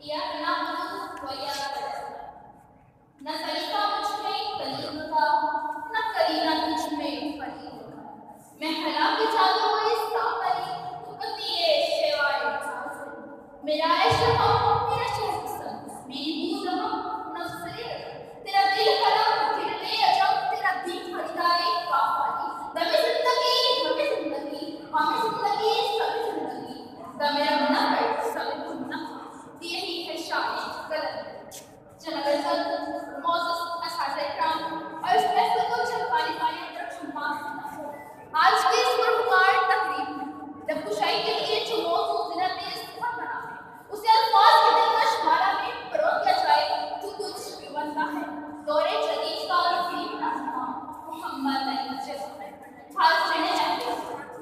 या नअबुदु व इय्याका न सलीका मुझ में कलीम का, न करीना तुझ में फरीद का। मैं हलाके जाता हुए सावरी, तू कतीले शेवाए जाज़े। मेरा ऐश हम, मेरा शहर संग, मेरी बूंद हम, नफ्स रे तेरा दिल कलम, तेरा ले अजम, तेरा दीन फरिदाए काफारी। दमे जिंदगी, हमें जिंदगी, सभी जिंदगी। दमे रब न कर, सभी गुम न कर। यही है शान गलत जनगल मौजूद असाज़े इकराम और इस फैसले को चलवाने वाले आज के इस पुरख्वार तकरीब में जब खुशाई के लिए जो मौजूद जिला तेज बहुत बना है उसे अल्फाज के दिलकश माला में परों किया जाए तो कुछ भी बनता है। दौरे जदीद का और फिल्म रहनुमा मोहम्मद अली जैसा हाथ में है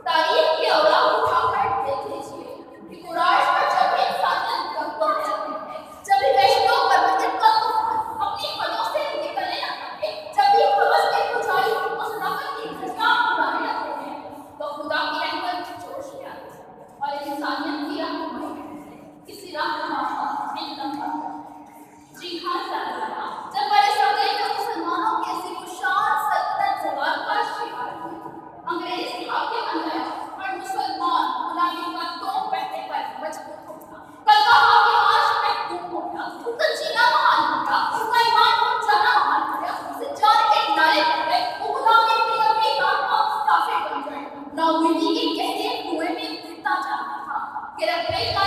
तारीख के औराक उठाकर देख लीजिए कि कुरान पर जब इंसानियत गम जाती है, जब वैष्णव परवतित का तूफान अपनी हदों से निकलने लगता है, जब भी हवस के पुजारी उस नफरत की घटना उड़ाने लगते हैं, तो खुदा की रहमत जोश में आती है और इंसानियत की रहनुमाई किसी रहनुमा का इंतज़ाम करता है। जी हाँ साथियों, जब बड़े सौदे में मुसलमानों की ऐसी खुशहाल सल्तनत जवाल का शिकार हुई, अंग्रेज हाकिम बन गया और मुसलमान गुलामी का तोप पहनने पर मजबूर हो गया। कल का हाकिम आज महकूम हो गया, उसका जीना महान हो गया, उसका ईमान हो जाना महान हो गया, उसे जान के नारे लग गए, वो गुलामी की लंबी राह का मुसाफिर बन गए। नाउमीदी के गहरे कुएं में गिरता जा रहा था कि रब्बे का